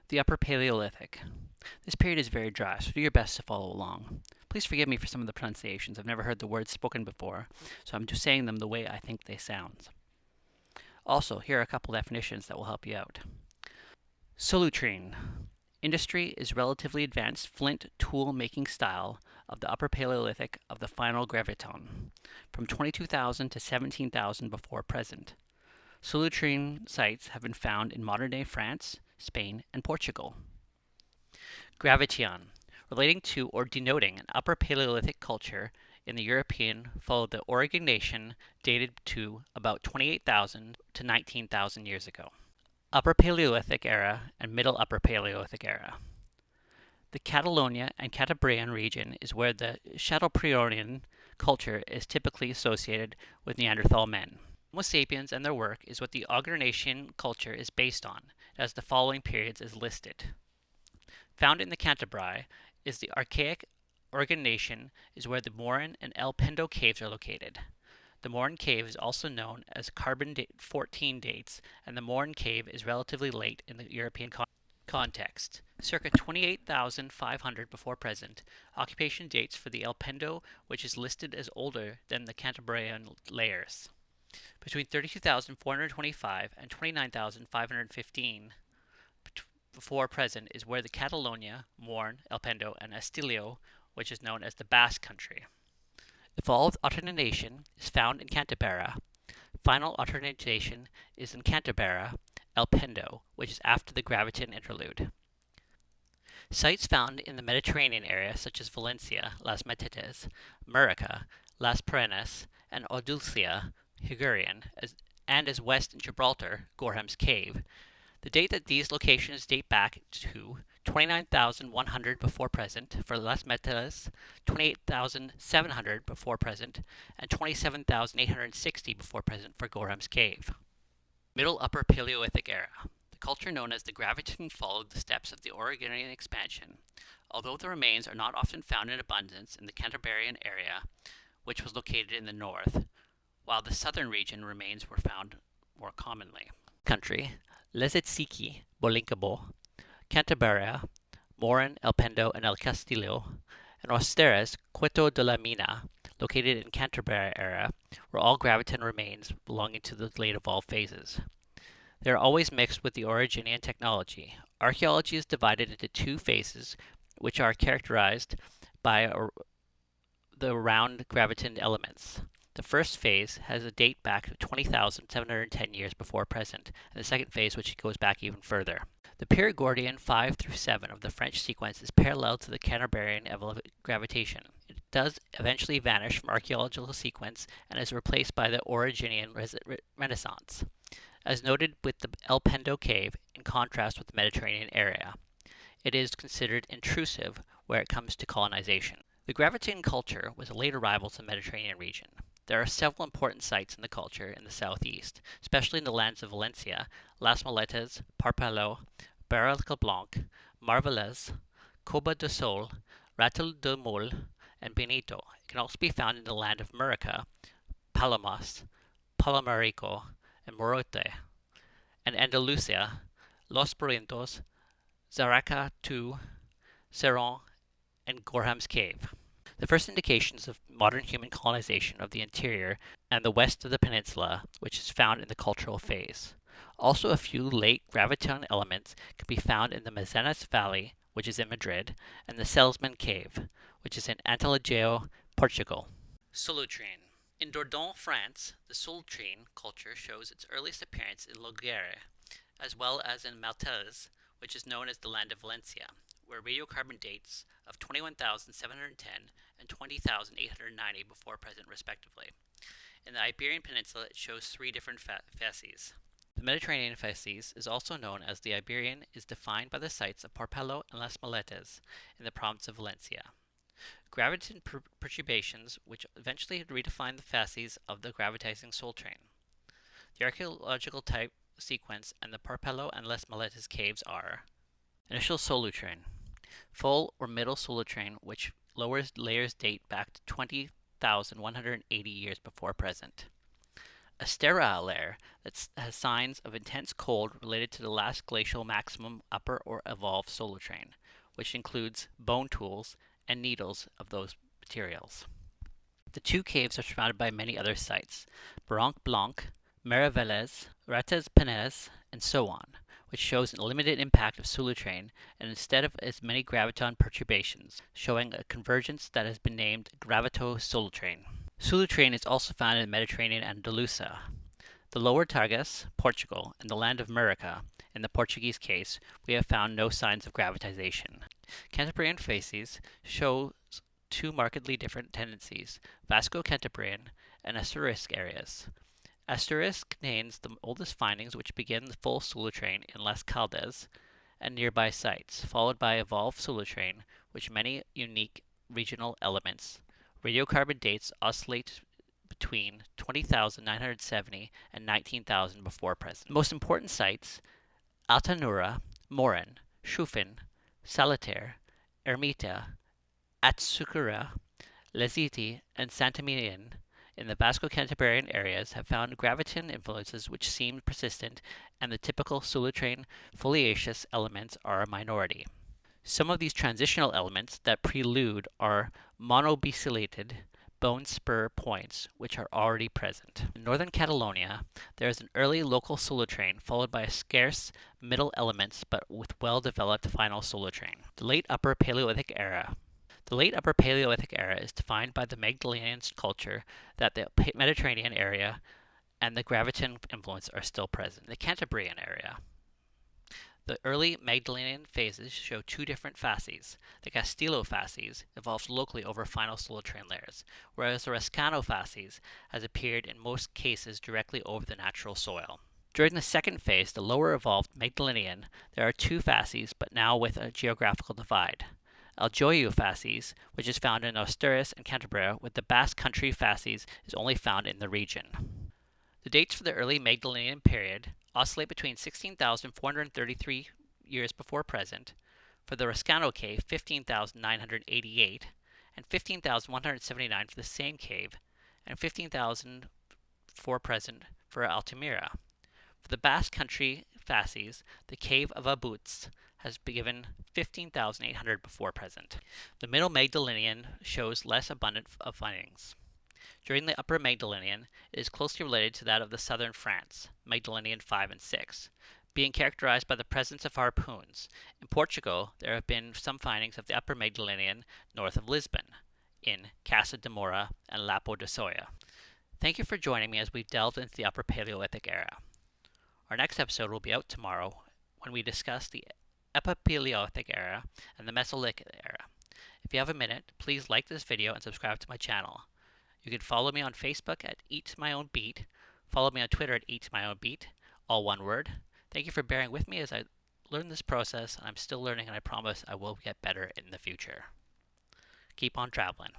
The Upper Paleolithic. This period is very dry, so do your best to follow along. Please forgive me for some of the pronunciations. I've never heard the words spoken before, so I'm just saying them the way I think they sound. Also, here are a couple definitions that will help you out. Solutrine. Industry is relatively advanced flint tool making style of the Upper Paleolithic of the final graviton, from 22,000 to 17,000 before present. Solutrine sites have been found in modern-day France, Spain, and Portugal. Graviton, relating to or denoting an Upper Paleolithic culture in the European followed the Origination dated to about 28,000 to 19,000 years ago. Upper Paleolithic Era and Middle Upper Paleolithic Era. The Catalonia and Cantabrian region is where the Chateaubriandian culture is typically associated with Neanderthal men. Homo sapiens and their work is what the Augurnasian culture is based on, as the following periods is listed. Found in the Cantabria is the archaic Augurnasian is where the Morin and El Pendo caves are located. The Morin cave is also known as carbon 14 dates, and the Morin cave is relatively late in the European context. Circa 28,500 before present, occupation dates for the El Pendo, which is listed as older than the Cantabrian layers. Between 32,425 and 29,515 before present is where the Catalonia, Mourne, El Pendo, and Astilio, which is known as the Basque Country. Evolved alternation is found in Cantabria. Final alternation is in Cantabria, El Pendo, which is after the Graviton interlude. Sites found in the Mediterranean area such as Valencia, Las Metetes, Murica, Las Perennas, and Odulcia, Hungarian, as west in Gibraltar, Gorham's Cave. The date that these locations date back to 29,100 before present for Las Metetes, 28,700 before present, and 27,860 before present for Gorham's Cave. Middle Upper Paleolithic Era. The culture known as the Graviton followed the steps of the Oregonian expansion, although the remains are not often found in abundance in the Cantabrian area, which was located in the north, while the southern region remains were found more commonly. Country: Lezetsiki, Bolincabo, Cantabria, Morin, El Pendo, and El Castillo, and Osteres, Cueto de la Mina, located in Cantabria era, were all Graviton remains belonging to the late evolved phases. They are always mixed with the Originian technology. Archaeology is divided into two phases, which are characterized by the round Graviton elements. The first phase has a date back to 20,710 years before present, and the second phase which goes back even further. The period Gordian 5 through 7 of the French sequence is parallel to the Cantabrian gravitation. It does eventually vanish from archaeological sequence and is replaced by the Originian Renaissance, as noted with the El Pendo cave in contrast with the Mediterranean area. It is considered intrusive where it comes to colonization. The Graviton culture was a late arrival to the Mediterranean region. There are several important sites in the culture in the southeast, especially in the lands of Valencia, Las Maletas, Parpalló, Barranca-Blanc, Marvelez, Coba de Sol, Ratel de Mol, and Benito. It can also be found in the land of Murica, Palomas, Palomarico, and Morote, and Andalusia, Los Barrientos, Zaraca II, Serón, and Gorham's Cave. The first indications of modern human colonization of the interior and the west of the peninsula, which is found in the cultural phase. Also, a few late Graviton elements can be found in the Mazenas Valley, which is in Madrid, and the Salesman Cave, which is in Antalajeo, Portugal. Solutrine. In Dordogne, France, the Solutrine culture shows its earliest appearance in Loguere, as well as in Maltese, which is known as the land of Valencia, where radiocarbon dates of 21,710 and 20,890 before present respectively. In the Iberian Peninsula, it shows three different facies. The Mediterranean facies is also known as the Iberian, is defined by the sites of Parpalló and Las Maletas in the province of Valencia. Graviton perturbations, which eventually redefined the facies of the gravitizing Solutrine. The archaeological type sequence and the Parpalló and Las Maletas caves are: Initial Solutrine. Full or middle Solutrine, which lower layers date back to 20,180 years before present. A sterile layer that has signs of intense cold related to the last glacial maximum upper or evolved solar train, which includes bone tools and needles of those materials. The two caves are surrounded by many other sites, Barranc Blanc, Maraveles, Rates Penes, and so on, which shows a limited impact of solar train and instead of as many graviton perturbations, showing a convergence that has been named gravito-solar train. Solar train is also found in the Mediterranean and Andalusia. The Lower Tagus, Portugal, and the land of Murica, in the Portuguese case, we have found no signs of gravitization. Cantabrian facies show two markedly different tendencies, Vasco-Cantabrian and Asturisk areas. Asturisk contains the oldest findings which begin the full solar train in Las Caldas and nearby sites, followed by evolved solar train, which many unique regional elements. Radiocarbon dates oscillate between 20,970 and 19,000 before present. The most important sites, Altanura, Morin, Schufen, Salataire, Ermita, Atsukura, Leziti, and Santaminian in the Vasco-Cantabrian areas have found graviton influences which seem persistent, and the typical solar train foliaceous elements are a minority. Some of these transitional elements that prelude are monobesilated bone spur points, which are already present. In northern Catalonia, there is an early local solar train followed by a scarce middle elements but with well-developed final solar train. The late Upper Paleolithic Era. The late Upper Paleolithic Era is defined by the Magdalenian culture that the Mediterranean area and the graviton influence are still present. The Cantabrian area. The early Magdalenian phases show two different facies. The Castillo facies evolved locally over final solar train layers, whereas the Rascano facies has appeared in most cases directly over the natural soil. During the second phase, the lower evolved Magdalenian, there are two facies, but now with a geographical divide. Aljoyu facies, which is found in Asturias and Cantabria, with the Basque Country facies is only found in the region. The dates for the early Magdalenian period oscillate between 16,433 years before present, for the Rascano cave 15,988, and 15,179 for the same cave, and 15,000 for present for Altamira. For the Basque Country facies, the cave of Abuts has been given 15,800 before present. The Middle Magdalenian shows less abundant of findings. During the Upper Magdalenian, it is closely related to that of the southern France, Magdalenian 5 and 6, being characterized by the presence of harpoons. In Portugal, there have been some findings of the Upper Magdalenian north of Lisbon, in Casa de Moura and Lapo de Soia. Thank you for joining me as we delved into the Upper Paleolithic era. Our next episode will be out tomorrow when we discuss the Upper Paleolithic era and the Mesolithic era. If you have a minute, please like this video and subscribe to my channel. You can follow me on Facebook at Eat My Own Beat. Follow me on Twitter at Eat My Own Beat, all one word. Thank you for bearing with me as I learn this process. I'm still learning, and I promise I will get better in the future. Keep on traveling.